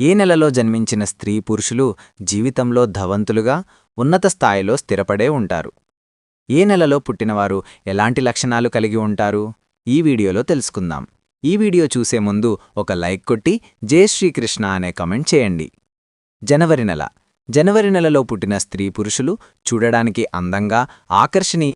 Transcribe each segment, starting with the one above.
ఏ నెలలో జన్మించిన స్త్రీ పురుషులు జీవితంలో ధవంతులుగా ఉన్నత స్థాయిలో స్థిరపడే ఉంటారు. ఏ నెలలో పుట్టినవారు ఎలాంటి లక్షణాలు కలిగి ఉంటారు ఈ వీడియోలో తెలుసుకుందాం. ఈ వీడియో చూసే ముందు ఒక లైక్ కొట్టి జై శ్రీకృష్ణ అనే కమెంట్ చేయండి. జనవరి నెలలో పుట్టిన స్త్రీ పురుషులు చూడడానికి అందంగా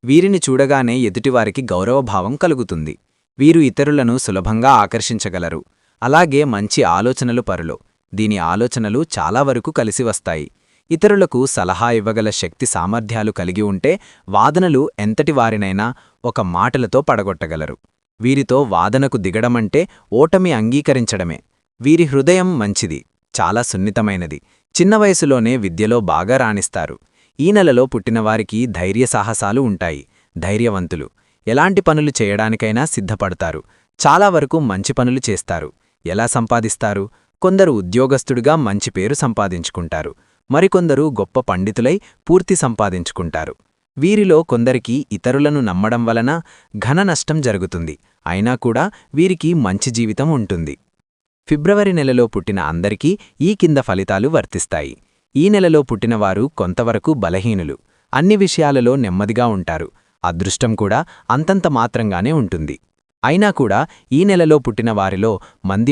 వీరిని చూడగానే ఎదుటివారికి గౌరవభావం కలుగుతుంది. వీరు ఇతరులను సులభంగా ఆకర్షించగలరు. అలాగే మంచి ఆలోచనలు పరులు. దీని ఆలోచనలు చాలా వరకు కలిసి వస్తాయి. ఇతరులకు సలహా ఇవ్వగల శక్తి సామర్థ్యాలు కలిగి ఉంటే వాదనలు ఎంతటివారినైనా ఒక మాటలతో పడగొట్టగలరు. వీరితో వాదనకు దిగడమంటే ఓటమి అంగీకరించడమే. వీరి హృదయం మంచిది, చాలా సున్నితమైనది. చిన్న వయసులోనే విద్యలో బాగా రాణిస్తారు. ఈ నెలలో పుట్టినవారికి ధైర్యసాహసాలు ఉంటాయి. ధైర్యవంతులు. ఎలాంటి పనులు చేయడానికైనా సిద్ధపడతారు. చాలా వరకు మంచి పనులు చేస్తారు. ఎలా సంపాదిస్తారు? కొందరు ఉద్యోగస్తుడిగా మంచి పేరు సంపాదించుకుంటారు. మరికొందరు గొప్ప పండితులై పూర్తి సంపాదించుకుంటారు. వీరిలో కొందరికి ఇతరులను నమ్మడం వలన ఘన నష్టం జరుగుతుంది. అయినా కూడా వీరికి మంచి జీవితం ఉంటుంది. ఫిబ్రవరి నెలలో పుట్టిన అందరికీ ఈ కింద ఫలితాలు వర్తిస్తాయి. ఈ నెలలో పుట్టినవారు కొంతవరకు బలహీనులు. అన్ని విషయాలలో నెమ్మదిగా ఉంటారు. అదృష్టం కూడా అంతంత మాత్రంగానే ఉంటుంది. అయినా కూడా ఈ నెలలో పుట్టిన వారిలో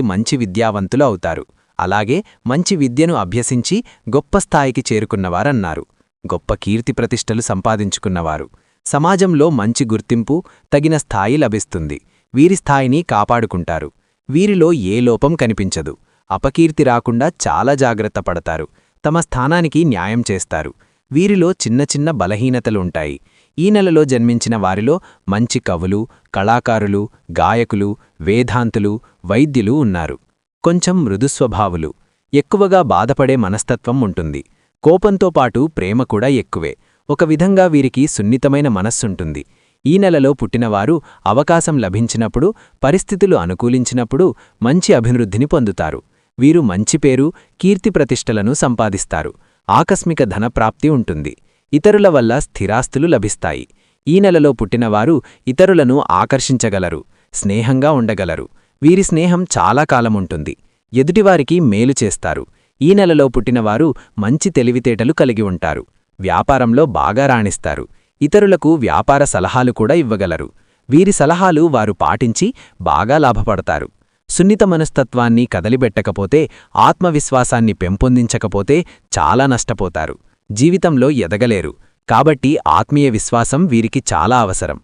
మంచి విద్యావంతులు అవుతారు. అలాగే మంచి విద్యను అభ్యసించి గొప్ప స్థాయికి చేరుకున్నవారన్నారు. గొప్ప కీర్తి ప్రతిష్టలు సంపాదించుకున్నవారు. సమాజంలో మంచి గుర్తింపు, తగిన స్థాయి లభిస్తుంది. వీరి స్థాయిని కాపాడుకుంటారు. వీరిలో ఏ లోపం కనిపించదు. అపకీర్తి రాకుండా చాలా జాగ్రత్త పడతారు. తమ స్థానానికి న్యాయం చేస్తారు. వీరిలో చిన్న చిన్న బలహీనతలుంటాయి. ఈ నెలలో జన్మించిన వారిలో మంచి కవులు, కళాకారులు, గాయకులు, వేదాంతులు, వైద్యులు ఉన్నారు. కొంచెం మృదుస్వభావులు. ఎక్కువగా బాధపడే మనస్తత్వం ఉంటుంది. కోపంతో పాటు ప్రేమ కూడా ఎక్కువే. ఒక విధంగా వీరికి సున్నితమైన మనస్సుంటుంది. ఈ నెలలో పుట్టినవారు అవకాశం లభించినప్పుడు, పరిస్థితులు అనుకూలించినప్పుడు మంచి అభివృద్ధిని పొందుతారు. వీరు మంచి పేరు, కీర్తి ప్రతిష్టలను సంపాదిస్తారు. ఆకస్మిక ధనప్రాప్తి ఉంటుంది. ఇతరుల వల్ల స్థిరాస్తులు లభిస్తాయి. ఈ నెలలో పుట్టినవారు ఇతరులను ఆకర్షించగలరు. స్నేహంగా ఉండగలరు. వీరి స్నేహం చాలా కాలముంటుంది. ఎదుటివారికి మేలు చేస్తారు. ఈ నెలలో పుట్టినవారు మంచి తెలివితేటలు కలిగి ఉంటారు. వ్యాపారంలో బాగా రాణిస్తారు. ఇతరులకు వ్యాపార సలహాలు కూడా ఇవ్వగలరు. వీరి సలహాలు వారు పాటించి బాగా లాభపడతారు. సున్నిత మనస్తత్వాన్ని కదలిబెట్టకపోతే, ఆత్మవిశ్వాసాన్ని పెంపొందించకపోతే చాలా నష్టపోతారు. జీవితంలో ఎదగలేరు. కాబట్టి ఆత్మీయ విశ్వాసం వీరికి చాలా అవసరం.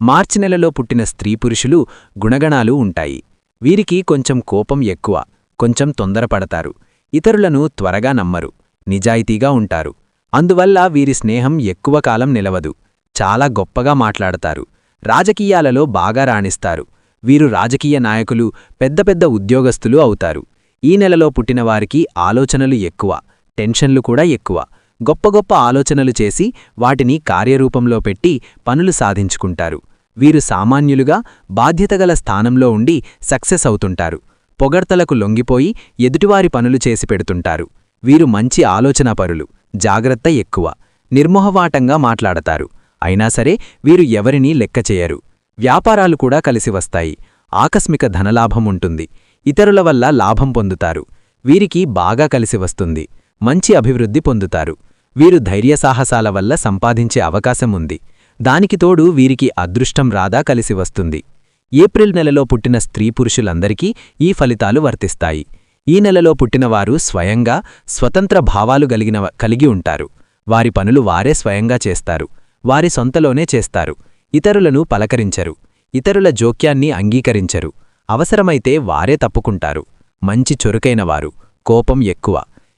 మార్చి నెలలో పుట్టిన స్త్రీ పురుషులు గుణగణాలు ఉంటాయి. వీరికి కొంచెం కోపం ఎక్కువ. కొంచెం తొందరపడతారు. ఇతరులను త్వరగా నమ్మరు. నిజాయితీగా ఉంటారు. అందువల్ల వీరి స్నేహం ఎక్కువ కాలం నిలవదు. చాలా గొప్పగా మాట్లాడతారు. రాజకీయాలలో బాగా రాణిస్తారు. వీరు రాజకీయ నాయకులు, పెద్ద పెద్ద ఉద్యోగస్తులు అవుతారు. ఈ నెలలో పుట్టినవారికి ఆలోచనలు ఎక్కువ. టెన్షన్లు కూడా ఎక్కువ. గొప్ప గొప్ప ఆలోచనలు చేసి వాటిని కార్యరూపంలో పెట్టి పనులు సాధించుకుంటారు. వీరు సామాన్యులుగా బాధ్యతగల స్థానంలో ఉండి సక్సెస్ అవుతుంటారు. పొగడ్తలకు లొంగిపోయి ఎదుటివారి పనులు చేసి పెడుతుంటారు. వీరు మంచి ఆలోచనాపరులు. జాగ్రత్త ఎక్కువ. నిర్మోహమాటంగా మాట్లాడతారు. అయినా సరే వీరు ఎవరినీ లెక్కచేయరు. వ్యాపారాలు కూడా కలిసి వస్తాయి. ఆకస్మిక ధనలాభం ఉంటుంది. ఇతరుల వల్ల లాభం పొందుతారు. వీరికి బాగా కలిసి వస్తుంది. మంచి అభివృద్ధి పొందుతారు. వీరు ధైర్యసాహసాల వల్ల సంపాదించే అవకాశం ఉంది. దానికి తోడు వీరికి అదృష్టం రాదా కలిసి వస్తుంది. ఏప్రిల్ నెలలో పుట్టిన స్త్రీ పురుషులందరికీ ఈ ఫలితాలు వర్తిస్తాయి. ఈ నెలలో పుట్టినవారు స్వయంగా స్వతంత్ర భావాలు కలిగి ఉంటారు. వారి పనులు వారే స్వయంగా చేస్తారు. వారి సొంతలోనే చేస్తారు. ఇతరులను పలకరించరు. ఇతరుల జోక్యాన్ని అంగీకరించరు. అవసరమైతే వారే తప్పుకుంటారు. మంచి చురుకైనవారు. కోపం ఎక్కువ.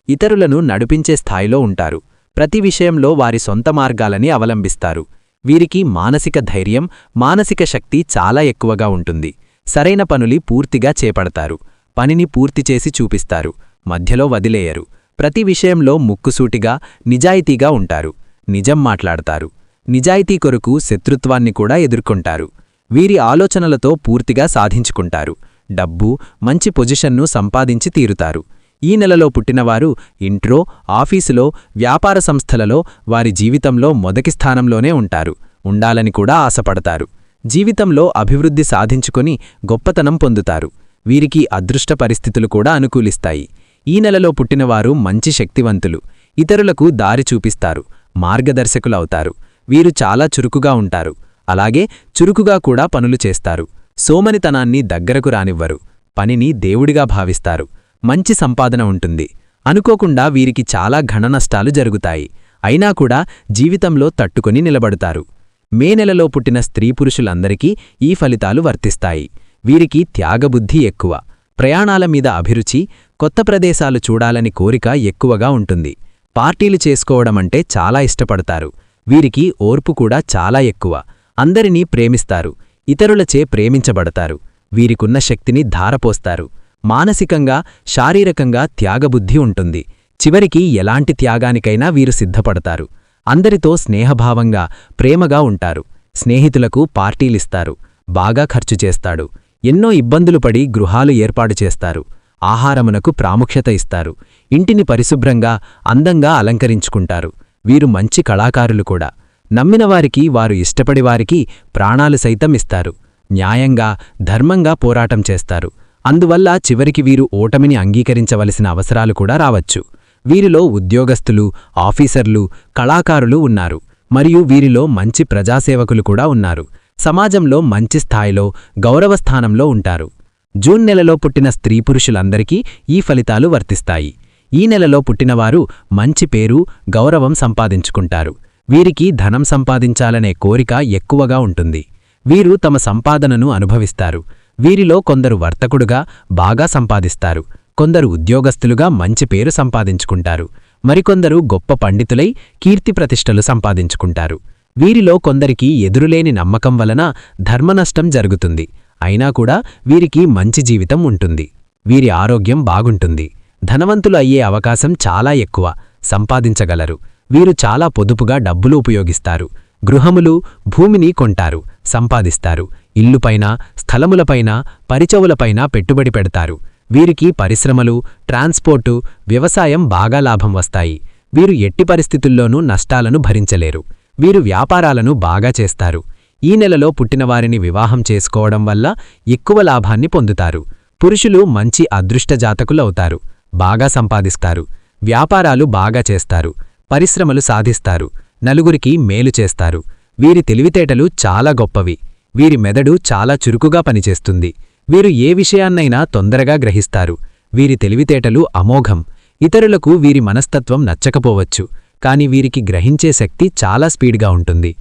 ఇతరులను నడిపించే స్థాయిలో ఉంటారు. ప్రతి విషయంలో వారి సొంత మార్గాలని అవలంబిస్తారు. వీరికి మానసిక ధైర్యం, మానసిక శక్తి చాలా ఎక్కువగా ఉంటుంది. సరైన పనులు పూర్తిగా చేపడతారు. పనిని పూర్తి చేసి చూపిస్తారు. మధ్యలో వదిలేయరు. ప్రతి విషయంలో ముక్కుసూటిగా, నిజాయితీగా ఉంటారు. నిజం మాట్లాడతారు. నిజాయితీ కొరకు శత్రుత్వాన్ని కూడా ఎదుర్కొంటారు. వీరి ఆలోచనలతో పూర్తిగా సాధించుకుంటారు. డబ్బు, మంచి పొజిషన్ను సంపాదించి తీరుతారు. ఈ నెలలో పుట్టినవారు ఇంట్లో, ఆఫీసులో, వ్యాపార సంస్థలలో వారి జీవితంలో మొదటి స్థానంలోనే ఉంటారు. ఉండాలని కూడా ఆశపడతారు. జీవితంలో అభివృద్ధి సాధించుకొని గొప్పతనం పొందుతారు. వీరికి అదృష్ట పరిస్థితులు కూడా అనుకూలిస్తాయి. ఈ నెలలో పుట్టినవారు మంచి శక్తివంతులు, ఇతరులకు దారి చూపిస్తారు, మార్గదర్శకులవుతారు. వీరు చాలా చురుకుగా ఉంటారు, అలాగే చురుకుగా కూడా పనులు చేస్తారు. సోమనితనాన్ని దగ్గరకు రానివ్వరు, పనిని దేవుడిగా భావిస్తారు. మంచి సంపాదన ఉంటుంది. అనుకోకుండా వీరికి చాలా ఘననష్టాలు జరుగుతాయి, అయినా కూడా జీవితంలో తట్టుకొని నిలబడతారు. మే నెలలో పుట్టిన స్త్రీ పురుషులందరికీ ఈ ఫలితాలు వర్తిస్తాయి. వీరికి త్యాగబుద్ధి ఎక్కువ, ప్రయాణాల మీద అభిరుచి, కొత్త ప్రదేశాలు చూడాలని కోరిక ఎక్కువగా ఉంటుంది. పార్టీలు చేసుకోవడమంటే చాలా ఇష్టపడతారు. వీరికి ఓర్పు కూడా చాలా ఎక్కువ. అందరినీ ప్రేమిస్తారు, ఇతరులచే ప్రేమించబడతారు. వీరికున్న శక్తిని ధారపోస్తారు. మానసికంగా, శారీరకంగా త్యాగబుద్ధి ఉంటుంది. చివరికి ఎలాంటి త్యాగానికైనా వీరు సిద్ధపడతారు. అందరితో స్నేహభావంగా, ప్రేమగా ఉంటారు. స్నేహితులకు పార్టీలిస్తారు, బాగా ఖర్చు చేస్తాడు. ఎన్నో ఇబ్బందులు పడి గృహాలు ఏర్పాటు చేస్తారు. ఆహారమునకు ప్రాముఖ్యత ఇస్తారు. ఇంటిని పరిశుభ్రంగా, అందంగా అలంకరించుకుంటారు. వీరు మంచి కళాకారులు కూడా. నమ్మినవారికి, వారు ఇష్టపడివారికి ప్రాణాలు సైతం ఇస్తారు. న్యాయంగా, ధర్మంగా పోరాటం చేస్తారు. అందువల్ల చివరికి వీరు ఓటమిని అంగీకరించవలసిన అవసరాలు కూడా రావచ్చు. వీరిలో ఉద్యోగస్తులు, ఆఫీసర్లు, కళాకారులు ఉన్నారు. మరియు వీరిలో మంచి ప్రజాసేవకులు కూడా ఉన్నారు. సమాజంలో మంచి స్థాయిలో, గౌరవస్థానంలో ఉంటారు. జూన్ నెలలో పుట్టిన స్త్రీ పురుషులందరికీ ఈ ఫలితాలు వర్తిస్తాయి. ఈ నెలలో పుట్టినవారు మంచి పేరు, గౌరవం సంపాదించుకుంటారు. వీరికి ధనం సంపాదించాలనే కోరిక ఎక్కువగా ఉంటుంది. వీరు తమ సంపాదనను అనుభవిస్తారు. వీరిలో కొందరు వర్తకుడుగా బాగా సంపాదిస్తారు, కొందరు ఉద్యోగస్తులుగా మంచి పేరు సంపాదించుకుంటారు, మరికొందరు గొప్ప పండితులై కీర్తిప్రతిష్టలు సంపాదించుకుంటారు. వీరిలో కొందరికి ఎదురులేని నమ్మకం వలన ధర్మనష్టం జరుగుతుంది. అయినా కూడా వీరికి మంచి జీవితం ఉంటుంది. వీరి ఆరోగ్యం బాగుంటుంది. ధనవంతులు అయ్యే అవకాశం చాలా ఎక్కువ, సంపాదించగలరు. వీరు చాలా పొదుపుగా డబ్బులు ఉపయోగిస్తారు. గృహములు, భూమిని కొంటారు, సంపాదిస్తారు. ఇల్లుపైన, స్థలములపైన, పరిచవులపైన పెట్టుబడి పెడతారు. వీరికి పరిశ్రమలు, ట్రాన్స్పోర్టు, వ్యవసాయం బాగా లాభం వస్తాయి. వీరు ఎట్టి పరిస్థితుల్లోనూ నష్టాలను భరించలేరు. వీరు వ్యాపారాలను బాగా చేస్తారు. ఈ నెలలో పుట్టినవారిని వివాహం చేసుకోవడం వల్ల ఎక్కువ లాభాన్ని పొందుతారు. పురుషులు మంచి అదృష్టజాతకులవుతారు, బాగా సంపాదిస్తారు. వ్యాపారాలు బాగా చేస్తారు, పరిశ్రమలు సాధిస్తారు, నలుగురికి మేలు చేస్తారు. వీరి తెలివితేటలు చాలా గొప్పవి. వీరి మెదడు చాలా చురుకుగా పనిచేస్తుంది. వీరు ఏ విషయాన్నైనా తొందరగా గ్రహిస్తారు. వీరి తెలివితేటలు అమోఘం. ఇతరులకు వీరి మనస్తత్వం నచ్చకపోవచ్చు, కాని వీరికి గ్రహించే శక్తి చాలా స్పీడ్గా ఉంటుంది.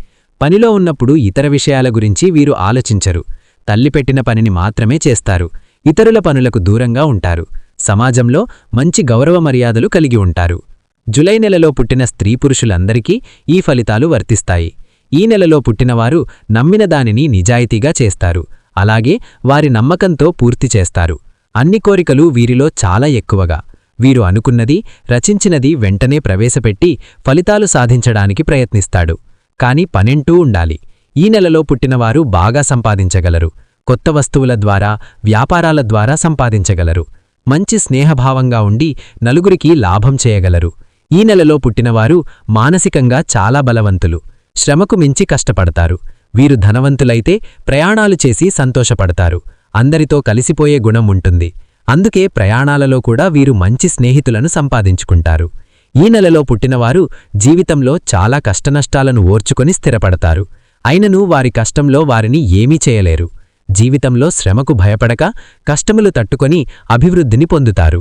పనిలో ఉన్నప్పుడు ఇతర విషయాల గురించి వీరు ఆలోచించరు. తల్లిపెట్టిన పనిని మాత్రమే చేస్తారు. ఇతరుల పనులకు దూరంగా ఉంటారు. సమాజంలో మంచి గౌరవ మర్యాదలు కలిగి ఉంటారు. జులై నెలలో పుట్టిన స్త్రీ పురుషులందరికీ ఈ ఫలితాలు వర్తిస్తాయి. ఈ నెలలో పుట్టినవారు నమ్మిన దానిని నిజాయితీగా చేస్తారు. అలాగే వారి నమ్మకంతో పూర్తి చేస్తారు. అన్ని కోరికలు వీరిలో చాలా ఎక్కువగా. వీరు అనుకున్నది, రచించినది వెంటనే ప్రవేశపెట్టి ఫలితాలు సాధించడానికి ప్రయత్నిస్తాడు. కాని పనెంటూ ఉండాలి. ఈ నెలలో పుట్టినవారు బాగా సంపాదించగలరు. కొత్త వస్తువుల ద్వారా, వ్యాపారాల ద్వారా సంపాదించగలరు. మంచి స్నేహభావంగా ఉండి నలుగురికి లాభం చేయగలరు. ఈ నెలలో పుట్టినవారు మానసికంగా చాలా బలవంతులు. శ్రమకు మించి కష్టపడతారు. వీరు ధనవంతులైతే ప్రయాణాలు చేసి సంతోషపడతారు. అందరితో కలిసిపోయే గుణం ఉంటుంది. అందుకే ప్రయాణాలలో కూడా వీరు మంచి స్నేహితులను సంపాదించుకుంటారు. ఈ నెలలో పుట్టినవారు జీవితంలో చాలా కష్టనష్టాలను ఓర్చుకొని స్థిరపడతారు. అయినను వారి కష్టంలో వారిని ఏమీ చేయలేరు. జీవితంలో శ్రమకు భయపడక కష్టములు తట్టుకొని అభివృద్ధిని పొందుతారు.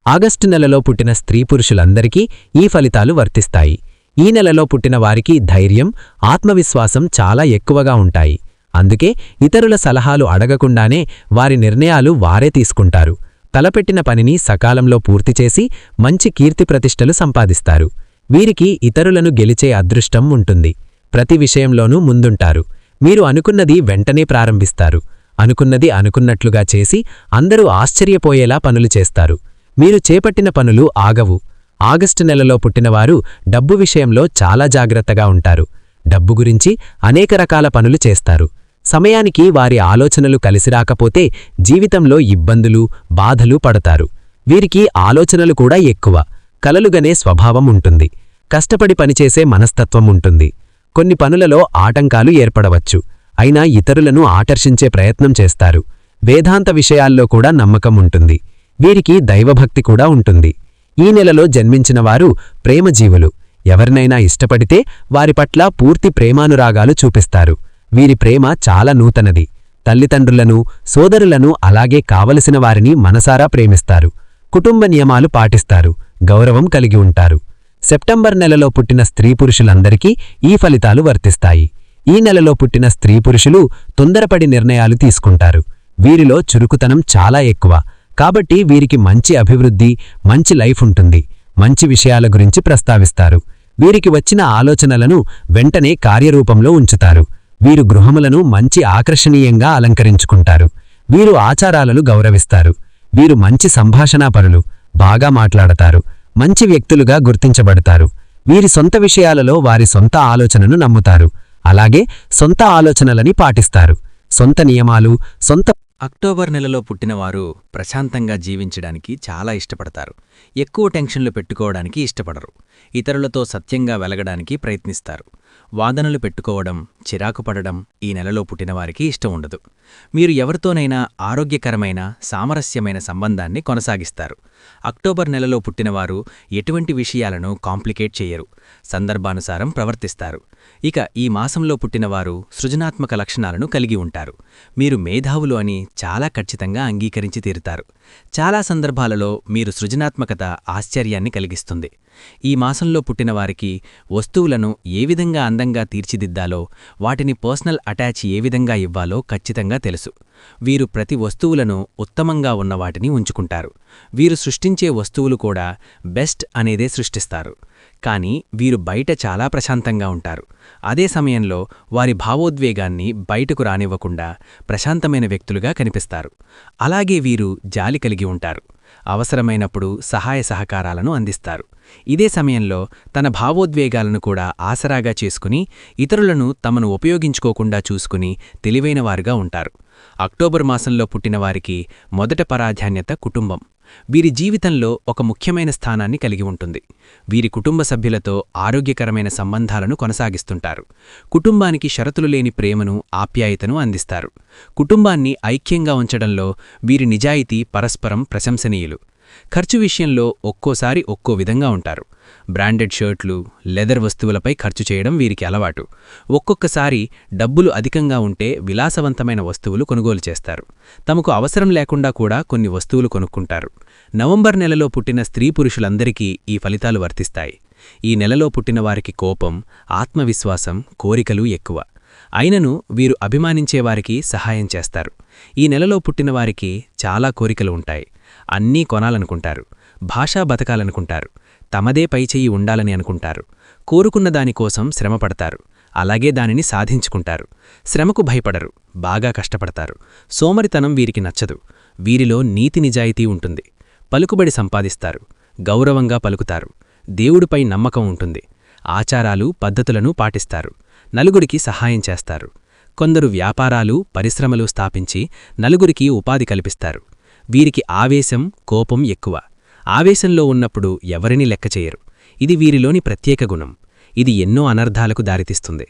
ఆగస్టు నెలలో పుట్టిన స్త్రీ పురుషులందరికీ ఈ ఫలితాలు వర్తిస్తాయి. ఈ నెలలో పుట్టిన వారికి ధైర్యం, ఆత్మవిశ్వాసం చాలా ఎక్కువగా ఉంటాయి. అందుకే ఇతరుల సలహాలు అడగకుండానే వారి నిర్ణయాలు వారే తీసుకుంటారు. తలపెట్టిన పనిని సకాలంలో పూర్తిచేసి మంచి కీర్తిప్రతిష్టలు సంపాదిస్తారు. వీరికి ఇతరులను గెలిచే అదృష్టం ఉంటుంది. ప్రతి విషయంలోనూ ముందుంటారు. మీరు అనుకున్నది వెంటనే ప్రారంభిస్తారు. అనుకున్నది అనుకున్నట్లుగా చేసి అందరూ ఆశ్చర్యపోయేలా పనులు చేస్తారు. మీరు చేపట్టిన పనులు ఆగవు. ఆగస్టు నెలలో పుట్టినవారు డబ్బు విషయంలో చాలా జాగ్రత్తగా ఉంటారు. డబ్బు గురించి అనేక రకాల పనులు చేస్తారు. సమయానికి వారి ఆలోచనలు కలిసిరాకపోతే జీవితంలో ఇబ్బందులు, బాధలు పడతారు. వీరికి ఆలోచనలు కూడా ఎక్కువ. కలలుగనే స్వభావం ఉంటుంది. కష్టపడి పనిచేసే మనస్తత్వం ఉంటుంది. కొన్ని పనులలో ఆటంకాలు ఏర్పడవచ్చు. అయినా ఇతరులను ఆకర్షించే ప్రయత్నం చేస్తారు. వేదాంత విషయాల్లో కూడా నమ్మకం ఉంటుంది. వీరికి దైవభక్తి కూడా ఉంటుంది. ఈ నెలలో జన్మించిన వారు ప్రేమజీవులు. ఎవరినైనా ఇష్టపడితే వారి పట్ల పూర్తి ప్రేమానురాగాలు చూపిస్తారు. వీరి ప్రేమ చాలా నూతనది. తల్లిదండ్రులను, సోదరులను అలాగే కావలసిన వారిని మనసారా ప్రేమిస్తారు. కుటుంబ నియమాలు పాటిస్తారు. గౌరవం కలిగి ఉంటారు. సెప్టెంబర్ నెలలో పుట్టిన స్త్రీ-పురుషులందరికీ ఈ ఫలితాలు వర్తిస్తాయి. ఈ నెలలో పుట్టిన స్త్రీ-పురుషులు తొందరపడి నిర్ణయాలు తీసుకుంటారు. వీరిలో చురుకుతనం చాలా ఎక్కువ. కాబట్టి వీరికి మంచి అభివృద్ధి, మంచి లైఫ్ ఉంటుంది. మంచి విషయాల గురించి ప్రస్తావిస్తారు. వీరికి వచ్చిన ఆలోచనలను వెంటనే కార్యరూపంలో ఉంచుతారు. వీరు గృహములను మంచి ఆకర్షణీయంగా అలంకరించుకుంటారు. వీరు ఆచారాలను గౌరవిస్తారు. వీరు మంచి సంభాషణాపరులు. బాగా మాట్లాడతారు. మంచి వ్యక్తులుగా గుర్తించబడతారు. వీరి సొంత విషయాలలో వారి సొంత ఆలోచనను నమ్ముతారు. అలాగే సొంత ఆలోచనలని పాటిస్తారు. సొంత నియమాలు, సొంత అక్టోబర్ నెలలో పుట్టినవారు ప్రశాంతంగా జీవించడానికి చాలా ఇష్టపడతారు. ఎక్కువ టెన్షన్లు పెట్టుకోవడానికి ఇష్టపడరు. ఇతరులతో సత్యంగా వెలగడానికి ప్రయత్నిస్తారు. వాదనలు పెట్టుకోవడం, చిరాకు పడడం ఈ నెలలో పుట్టినవారికి ఇష్టం ఉండదు. మీరు ఎవరితోనైనా ఆరోగ్యకరమైన, సామరస్యమైన సంబంధాన్ని కొనసాగిస్తారు. అక్టోబర్ నెలలో పుట్టినవారు ఎటువంటి విషయాలను కాంప్లికేట్ చేయరు. సందర్భానుసారం ప్రవర్తిస్తారు. ఇక ఈ మాసంలో పుట్టినవారు సృజనాత్మక లక్షణాలను కలిగి ఉంటారు. మీరు మేధావులు అని చాలా ఖచ్చితంగా అంగీకరించి తీరుతారు. చాలా సందర్భాలలో మీరు సృజనాత్మకత ఆశ్చర్యాన్ని కలిగిస్తుంది. ఈ మాసంలో పుట్టినవారికి వస్తువులను ఏ విధంగా అందంగా తీర్చిదిద్దాలో, వాటిని పర్సనల్ అటాచ్ ఏ విధంగా ఇవ్వాలో ఖచ్చితంగా తెలుసు. వీరు ప్రతి వస్తువులను ఉత్తమంగా ఉన్న వాటిని ఉంచుకుంటారు. వీరు సృష్టించే వస్తువులు కూడా బెస్ట్ అనేదే సృష్టిస్తారు. కానీ వీరు బయట చాలా ప్రశాంతంగా ఉంటారు. అదే సమయంలో వారి భావోద్వేగాన్ని బయటకు రానివ్వకుండా ప్రశాంతమైన వ్యక్తులుగా కనిపిస్తారు. అలాగే వీరు జాలి కలిగి ఉంటారు. అవసరమైనప్పుడు సహాయ సహకారాలను అందిస్తారు. ఇదే సమయంలో తన భావోద్వేగాలను కూడా ఆసరాగా చేసుకుని ఇతరులను తమను ఉపయోగించుకోకుండా చూసుకుని తెలివైనవారుగా ఉంటారు. అక్టోబర్ మాసంలో పుట్టినవారికి మొదట ప్రాధాన్యత కుటుంబం. వీరి జీవితంలో ఒక ముఖ్యమైన స్థానాన్ని కలిగి ఉంటుంది. వీరి కుటుంబ సభ్యులతో ఆరోగ్యకరమైన సంబంధాలను కొనసాగిస్తుంటారు. కుటుంబానికి షరతులు లేని ప్రేమను, ఆప్యాయతను అందిస్తారు. కుటుంబాన్ని ఐక్యంగా ఉంచడంలో వీరి నిజాయితీ పరస్పరం ప్రశంసనీయులు. ఖర్చు విషయంలో ఒక్కోసారి ఒక్కో విధంగా ఉంటారు. బ్రాండెడ్ షర్ట్లు, లెదర్ వస్తువులపై ఖర్చు చేయడం వీరికి అలవాటు. ఒక్కొక్కసారి డబ్బులు అధికంగా ఉంటే విలాసవంతమైన వస్తువులు కొనుగోలు చేస్తారు. తమకు అవసరం లేకుండా కూడా కొన్ని వస్తువులు కొనుక్కుంటారు. నవంబర్ నెలలో పుట్టిన స్త్రీ-పురుషులందరికీ ఈ ఫలితాలు వర్తిస్తాయి. ఈ నెలలో పుట్టినవారికి కోపం, ఆత్మవిశ్వాసం, కోరికలు ఎక్కువ. అయినను వీరు అభిమానించేవారికి సహాయం చేస్తారు. ఈ నెలలో పుట్టినవారికి చాలా కోరికలు ఉంటాయి. అన్నీ కొనాలనుకుంటారు. భాషా బతకాలనుకుంటారు. తమదే పైచెయ్యి ఉండాలని అనుకుంటారు. కోరుకున్న దానికోసం శ్రమపడతారు. అలాగే దానిని సాధించుకుంటారు. శ్రమకు భయపడరు. బాగా కష్టపడతారు. సోమరితనం వీరికి నచ్చదు. వీరిలో నీతి నిజాయితీ ఉంటుంది. పలుకుబడి సంపాదిస్తారు. గౌరవంగా పలుకుతారు. దేవుడిపై నమ్మకం ఉంటుంది. ఆచారాలు, పద్ధతులను పాటిస్తారు. నలుగురికి సహాయం చేస్తారు. కొందరు వ్యాపారాలు, పరిశ్రమలు స్థాపించి నలుగురికి ఉపాధి కల్పిస్తారు. వీరికి ఆవేశం, కోపం ఎక్కువ. ఆవేశంలో ఉన్నప్పుడు ఎవరినీ లెక్కచేయరు. ఇది వీరిలోని ప్రత్యేక గుణం. ఇది ఎన్నో అనర్థాలకు దారితీస్తుంది.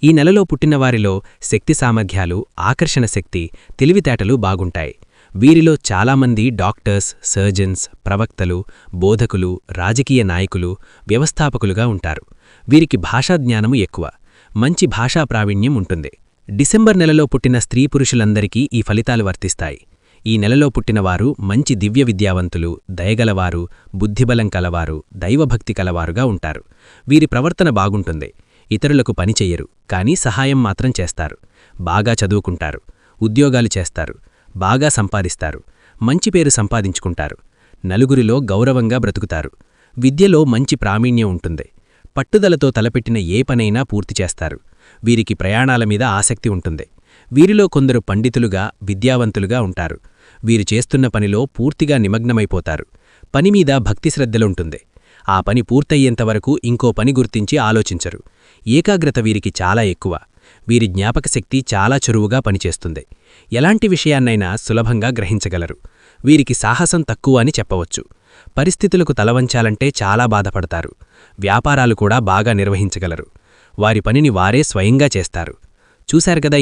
ఈ నెలలో పుట్టినవారిలో శక్తి సామర్థ్యాలు, ఆకర్షణ శక్తి, తెలివితేటలు బాగుంటాయి. వీరిలో చాలామంది డాక్టర్స్, సర్జన్స్, ప్రవక్తలు, బోధకులు, రాజకీయ నాయకులు, వ్యవస్థాపకులుగా ఉంటారు. వీరికి భాషాజ్ఞానము ఎక్కువ. మంచి భాషా ప్రావీణ్యం ఉంటుంది. డిసెంబర్ నెలలో పుట్టిన స్త్రీ-పురుషులందరికీ ఈ ఫలితాలు వర్తిస్తాయి. ఈ నెలలో పుట్టినవారు మంచి దివ్య విద్యావంతులు, దయగలవారు, బుద్ధిబలం కలవారు, దైవభక్తి కలవారుగా ఉంటారు. వీరి ప్రవర్తన బాగుంటుంది. ఇతరులకు పని చెయ్యరు, కానీ సహాయం మాత్రం చేస్తారు. బాగా చదువుకుంటారు. ఉద్యోగాలు చేస్తారు. బాగా సంపాదిస్తారు. మంచి పేరు సంపాదించుకుంటారు. నలుగురిలో గౌరవంగా బ్రతుకుతారు. విద్యలో మంచి ప్రావీణ్యం ఉంటుంది. పట్టుదలతో తలపెట్టిన ఏ పనైనా పూర్తి చేస్తారు. వీరికి ప్రయాణాల మీద ఆసక్తి ఉంటుంది. వీరిలో కొందరు పండితులుగా, విద్యావంతులుగా ఉంటారు. వీరు చేస్తున్న పనిలో పూర్తిగా నిమగ్నమైపోతారు. పనిమీద భక్తిశ్రద్ధలుంటుంది. ఆ పని పూర్తయ్యేంతవరకు ఇంకో పని గుర్తించి ఆలోచించరు. ఏకాగ్రత వీరికి చాలా ఎక్కువ. వీరి జ్ఞాపకశక్తి చాలా చురువుగా పనిచేస్తుంది. ఎలాంటి విషయాన్నైనా సులభంగా గ్రహించగలరు. వీరికి సాహసం తక్కువ అని చెప్పవచ్చు. పరిస్థితులకు తలవంచాలంటే చాలా బాధపడతారు. వ్యాపారాలు కూడా బాగా నిర్వహించగలరు. వారి పనిని వారే స్వయంగా చేస్తారు. చూశారు కదా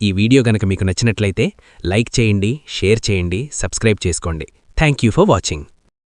ఈ వీడియో గనక మీకు నచ్చినట్లయితే లైక్ చేయండి, షేర్ చేయండి, సబ్స్క్రైబ్ చేసుకోండి. Thank you for watching.